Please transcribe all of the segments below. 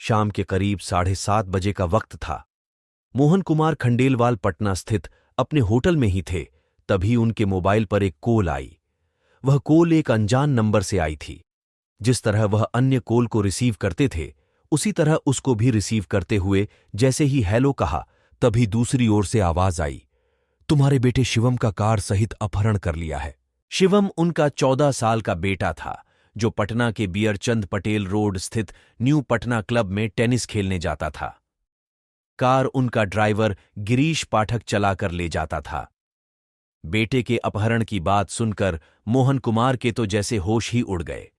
शाम के करीब 7:30 का वक्त था। मोहन कुमार खंडेलवाल पटना स्थित अपने होटल में ही थे, तभी उनके मोबाइल पर एक कॉल आई। वह कॉल एक अनजान नंबर से आई थी। जिस तरह वह अन्य कॉल को रिसीव करते थे, उसी तरह उसको भी रिसीव करते हुए जैसे ही हेलो कहा, तभी दूसरी ओर से आवाज आई, तुम्हारे बेटे शिवम का कार सहित अपहरण कर लिया है। शिवम उनका 14 साल का बेटा था, जो पटना के बियरचंद पटेल रोड स्थित न्यू पटना क्लब में टेनिस खेलने जाता था। कार उनका ड्राइवर गिरीश पाठक चलाकर ले जाता था। बेटे के अपहरण की बात सुनकर मोहन कुमार के तो जैसे होश ही उड़ गए।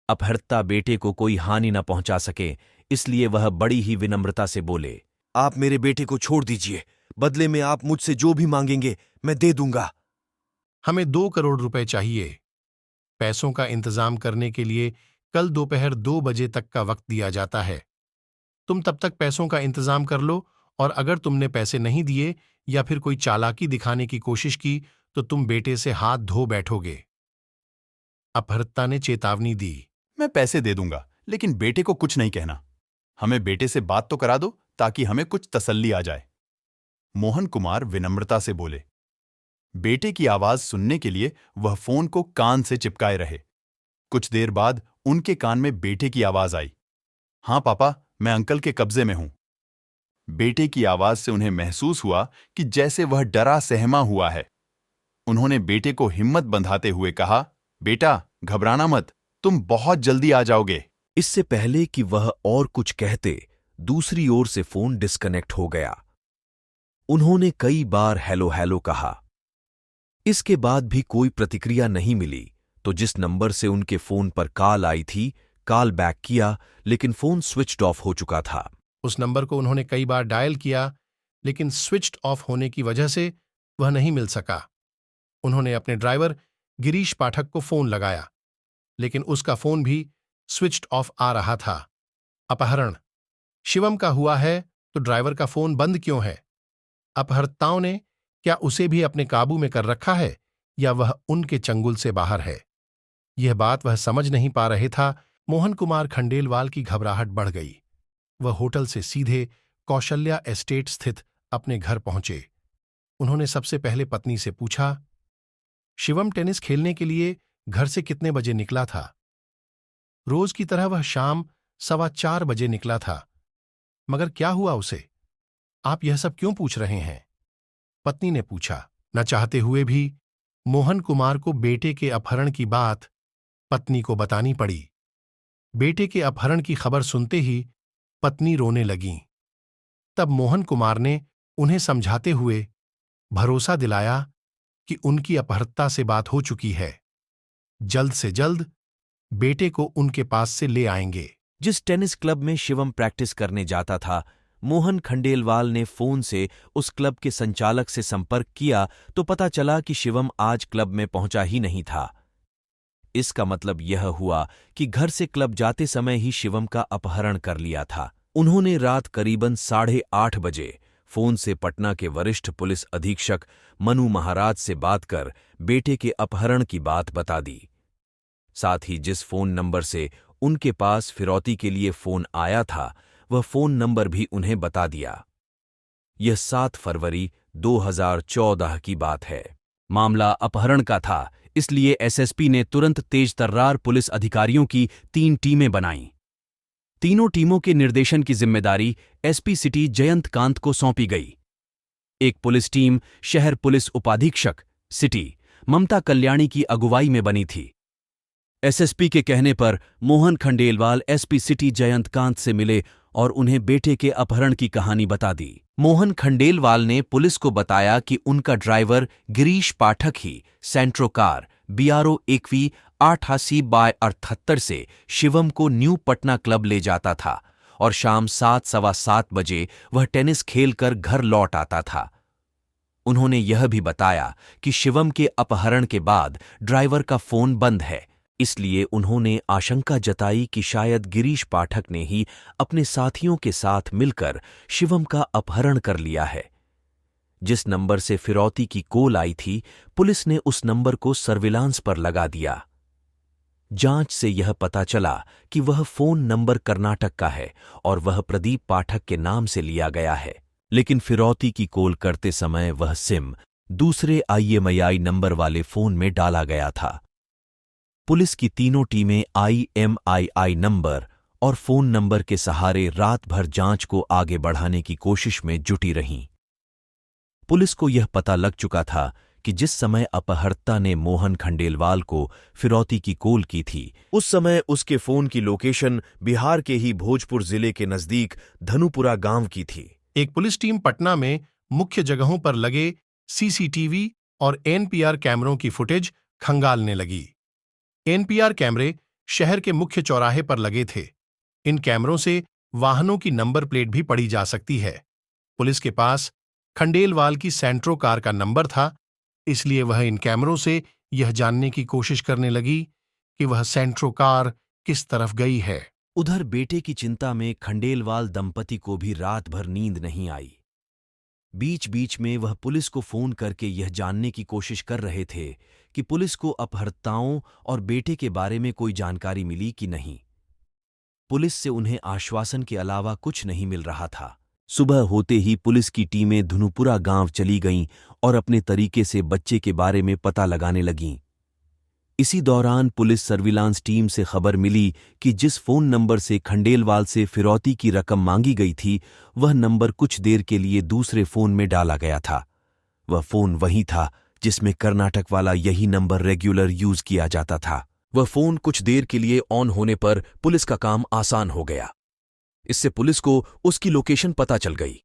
अपहर्ता बेटे को कोई हानि न पहुंचा सके, इसलिए वह बड़ी ही विनम्रता से बोले, आप मेरे बेटे को छोड़ दीजिए, बदले में आप मुझसे जो भी मांगेंगे मैं दे दूंगा। हमें 2 करोड़ रुपए चाहिए। पैसों का इंतजाम करने के लिए कल दोपहर 2 बजे तक का वक्त दिया जाता है। तुम तब तक पैसों का इंतजाम कर लो, और अगर तुमने पैसे नहीं दिए या फिर कोई चालाकी दिखाने की कोशिश की तो तुम बेटे से हाथ धो बैठोगे। अपहर्ता ने चेतावनी दी। मैं पैसे दे दूंगा, लेकिन बेटे को कुछ नहीं कहना। हमें बेटे से बात तो करा दो ताकि हमें कुछ तसल्ली आ जाए। मोहन कुमार विनम्रता से बोले। बेटे की आवाज सुनने के लिए वह फोन को कान से चिपकाए रहे। कुछ देर बाद उनके कान में बेटे की आवाज आई, हाँ पापा, मैं अंकल के कब्जे में हूं। बेटे की आवाज से उन्हें महसूस हुआ कि जैसे वह डरा सहमा हुआ है। उन्होंने बेटे को हिम्मत बंधाते हुए कहा, बेटा घबराना मत, तुम बहुत जल्दी आ जाओगे। इससे पहले कि वह और कुछ कहते, दूसरी ओर से फोन डिस्कनेक्ट हो गया। उन्होंने कई बार हेलो हेलो कहा। इसके बाद भी कोई प्रतिक्रिया नहीं मिली, तो जिस नंबर से उनके फोन पर कॉल आई थी, कॉल बैक किया, लेकिन फोन स्विच्ड ऑफ हो चुका था। उस नंबर को उन्होंने कई बार डायल किया, लेकिन स्विच्ड ऑफ होने की वजह से वह नहीं मिल सका। उन्होंने अपने ड्राइवर गिरीश पाठक को फोन लगाया, लेकिन उसका फोन भी स्विच्ड ऑफ आ रहा था। अपहरण शिवम का हुआ है तो ड्राइवर का फोन बंद क्यों है? अपहर्ताओं ने क्या उसे भी अपने काबू में कर रखा है, या वह उनके चंगुल से बाहर है? यह बात वह समझ नहीं पा रहे था। मोहन कुमार खंडेलवाल की घबराहट बढ़ गई। वह होटल से सीधे कौशल्या एस्टेट स्थित अपने घर पहुंचे। उन्होंने सबसे पहले पत्नी से पूछा, शिवम टेनिस खेलने के लिए घर से कितने बजे निकला था? रोज की तरह वह शाम 4:15 बजे निकला था, मगर क्या हुआ उसे? आप यह सब क्यों पूछ रहे हैं? पत्नी ने पूछा। न चाहते हुए भी मोहन कुमार को बेटे के अपहरण की बात पत्नी को बतानी पड़ी। बेटे के अपहरण की खबर सुनते ही पत्नी रोने लगीं। तब मोहन कुमार ने उन्हें समझाते हुए भरोसा दिलाया कि उनकी अपहर्ता से बात हो चुकी है, जल्द से जल्द बेटे को उनके पास से ले आएंगे। जिस टेनिस क्लब में शिवम प्रैक्टिस करने जाता था, मोहन खंडेलवाल ने फोन से उस क्लब के संचालक से संपर्क किया तो पता चला कि शिवम आज क्लब में पहुंचा ही नहीं था। इसका मतलब यह हुआ कि घर से क्लब जाते समय ही शिवम का अपहरण कर लिया था। उन्होंने रात करीबन 8:30 बजे फोन से पटना के वरिष्ठ पुलिस अधीक्षक मनु महाराज से बात कर बेटे के अपहरण की बात बता दी। साथ ही जिस फोन नंबर से उनके पास फिरौती के लिए फोन आया था, वह फोन नंबर भी उन्हें बता दिया। यह 7 फरवरी 2014 की बात है। मामला अपहरण का था, इसलिए एसएसपी ने तुरंत तेज तर्रार पुलिस अधिकारियों की 3 टीमें बनाईं। तीनों टीमों के निर्देशन की जिम्मेदारी एसपी सिटी जयंत कांत को सौंपी गई। एक पुलिस टीम शहर पुलिस उपाधीक्षक सिटी ममता कल्याणी की अगुवाई में बनी थी। एसएसपी के कहने पर मोहन खंडेलवाल एसपी सिटी जयंत कांत से मिले और उन्हें बेटे के अपहरण की कहानी बता दी। मोहन खंडेलवाल ने पुलिस को बताया कि उनका ड्राइवर गिरीश पाठक ही सेंट्रो कार BRO 88/78 से शिवम को न्यू पटना क्लब ले जाता था और शाम 7 सवा 7 बजे वह टेनिस खेलकर घर लौट आता था। उन्होंने यह भी बताया कि शिवम के अपहरण के बाद ड्राइवर का फोन बंद है, इसलिए उन्होंने आशंका जताई कि शायद गिरीश पाठक ने ही अपने साथियों के साथ मिलकर शिवम का अपहरण कर लिया है। जिस नंबर से फिरौती की कॉल आई थी, पुलिस ने उस नंबर को सर्विलांस पर लगा दिया। जांच से यह पता चला कि वह फोन नंबर कर्नाटक का है और वह प्रदीप पाठक के नाम से लिया गया है, लेकिन फिरौती की कॉल करते समय वह सिम दूसरे IMEI नंबर वाले फोन में डाला गया था। पुलिस की तीनों टीमें IMEI नंबर और फोन नंबर के सहारे रात भर जांच को आगे बढ़ाने की कोशिश में जुटी रहीं। पुलिस को यह पता लग चुका था कि जिस समय अपहर्ता ने मोहन खंडेलवाल को फिरौती की कॉल की थी, उस समय उसके फोन की लोकेशन बिहार के ही भोजपुर जिले के नजदीक धनुपुरा गांव की थी। एक पुलिस टीम पटना में मुख्य जगहों पर लगे CCTV और NPR कैमरों की फुटेज खंगालने लगी। NPR कैमरे शहर के मुख्य चौराहे पर लगे थे। इन कैमरों से वाहनों की नंबर प्लेट भी पढ़ी जा सकती है। पुलिस के पास खंडेलवाल की सेंट्रो कार का नंबर था, इसलिए वह इन कैमरों से यह जानने की कोशिश करने लगी कि वह सेंट्रो कार किस तरफ गई है। उधर बेटे की चिंता में खंडेलवाल दंपति को भी रात भर नींद नहीं आई। बीच बीच में वह पुलिस को फोन करके यह जानने की कोशिश कर रहे थे कि पुलिस को अपहर्ताओं और बेटे के बारे में कोई जानकारी मिली कि नहीं। पुलिस से उन्हें आश्वासन के अलावा कुछ नहीं मिल रहा था। सुबह होते ही पुलिस की टीमें धनुपुरा गांव चली गईं और अपने तरीके से बच्चे के बारे में पता लगाने लगीं। इसी दौरान पुलिस सर्विलांस टीम से खबर मिली कि जिस फोन नंबर से खंडेलवाल से फिरौती की रकम मांगी गई थी, वह नंबर कुछ देर के लिए दूसरे फोन में डाला गया था। वह फोन वही था जिसमें कर्नाटक वाला यही नंबर रेगुलर यूज किया जाता था। वह फोन कुछ देर के लिए ऑन होने पर पुलिस का काम आसान हो गया। इससे पुलिस को उसकी लोकेशन पता चल गई।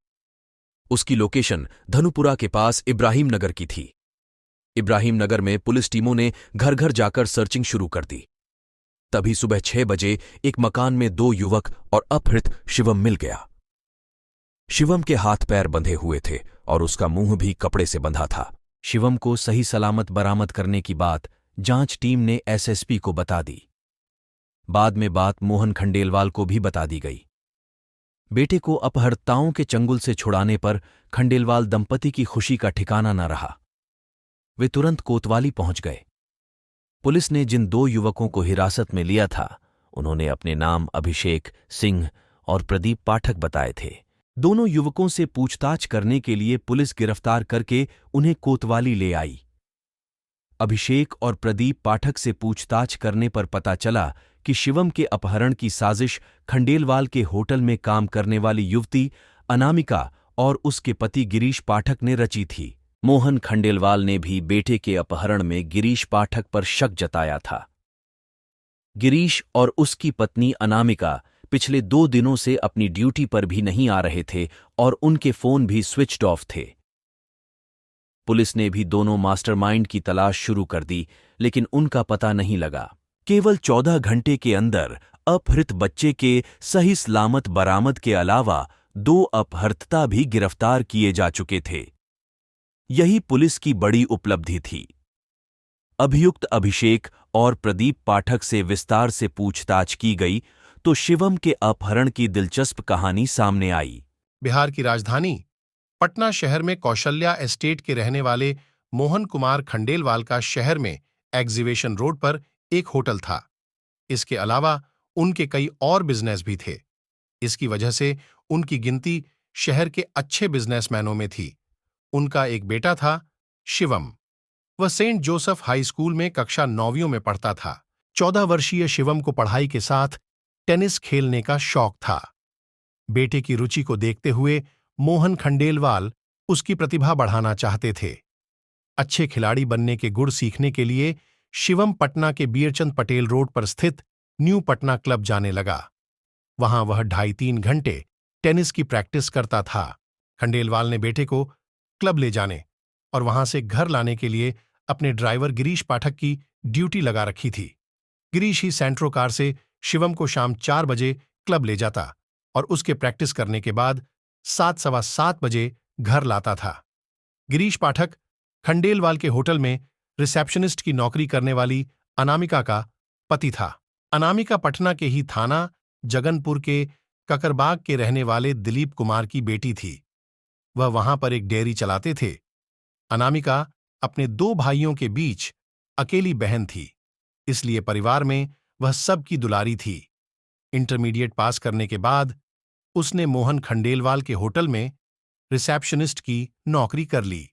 उसकी लोकेशन धनुपुरा के पास इब्राहिम नगर की थी। इब्राहिम नगर में पुलिस टीमों ने घर घर जाकर सर्चिंग शुरू कर दी। तभी सुबह 6 बजे एक मकान में 2 युवक और अपहृत शिवम मिल गया। शिवम के हाथ पैर बंधे हुए थे और उसका मुंह भी कपड़े से बंधा था। शिवम को सही सलामत बरामद करने की बात जांच टीम ने SSP को बता दी। बाद में बात मोहन खंडेलवाल को भी बता दी गई। बेटे को अपहर्ताओं के चंगुल से छुड़ाने पर खंडेलवाल दंपति की खुशी का ठिकाना न रहा। वे तुरंत कोतवाली पहुंच गए। पुलिस ने जिन 2 युवकों को हिरासत में लिया था, उन्होंने अपने नाम अभिषेक सिंह और प्रदीप पाठक बताए थे। दोनों युवकों से पूछताछ करने के लिए पुलिस गिरफ्तार करके उन्हें कोतवाली ले आई। अभिषेक और प्रदीप पाठक से पूछताछ करने पर पता चला कि शिवम के अपहरण की साजिश खंडेलवाल के होटल में काम करने वाली युवती अनामिका और उसके पति गिरीश पाठक ने रची थी। मोहन खंडेलवाल ने भी बेटे के अपहरण में गिरीश पाठक पर शक जताया था। गिरीश और उसकी पत्नी अनामिका पिछले 2 दिनों से अपनी ड्यूटी पर भी नहीं आ रहे थे और उनके फोन भी स्विच्ड ऑफ थे। पुलिस ने भी दोनों मास्टरमाइंड की तलाश शुरू कर दी, लेकिन उनका पता नहीं लगा। केवल 14 घंटे के अंदर अपहृत बच्चे के सही सलामत बरामद के अलावा 2 अपहर्ता भी गिरफ्तार किए जा चुके थे। यही पुलिस की बड़ी उपलब्धि थी। अभियुक्त अभिषेक और प्रदीप पाठक से विस्तार से पूछताछ की गई तो शिवम के अपहरण की दिलचस्प कहानी सामने आई। बिहार की राजधानी पटना शहर में कौशल्या एस्टेट के रहने वाले मोहन कुमार खंडेलवाल का शहर में एग्जीबिशन रोड पर एक होटल था। इसके अलावा उनके कई और बिजनेस भी थे। इसकी वजह से उनकी गिनती शहर के अच्छे बिजनेसमैनों में थी। उनका एक बेटा था शिवम। वह सेंट जोसेफ हाई स्कूल में कक्षा 9वीं में पढ़ता था। 14 वर्षीय शिवम को पढ़ाई के साथ टेनिस खेलने का शौक था। बेटे की रुचि को देखते हुए मोहन खंडेलवाल उसकी प्रतिभा बढ़ाना चाहते थे। अच्छे खिलाड़ी बनने के गुर सीखने के लिए शिवम पटना के बीरचंद पटेल रोड पर स्थित न्यू पटना क्लब जाने लगा। वहां वह 2.5-3 घंटे टेनिस की प्रैक्टिस करता था। खंडेलवाल ने बेटे को क्लब ले जाने और वहां से घर लाने के लिए अपने ड्राइवर गिरीश पाठक की ड्यूटी लगा रखी थी। गिरीश ही सेंट्रो कार से शिवम को शाम 4 बजे क्लब ले जाता और उसके प्रैक्टिस करने के बाद 7-7:15 बजे घर लाता था। गिरीश पाठक खंडेलवाल के होटल में रिसेप्शनिस्ट की नौकरी करने वाली अनामिका का पति था। अनामिका पटना के ही थाना जगनपुर के ककरबाग के रहने वाले दिलीप कुमार की बेटी थी। वह वहां पर एक डेयरी चलाते थे। अनामिका अपने 2 भाइयों के बीच अकेली बहन थी, इसलिए परिवार में वह सबकी दुलारी थी। इंटरमीडिएट पास करने के बाद उसने मोहन खंडेलवाल के होटल में रिसेप्शनिस्ट की नौकरी कर ली।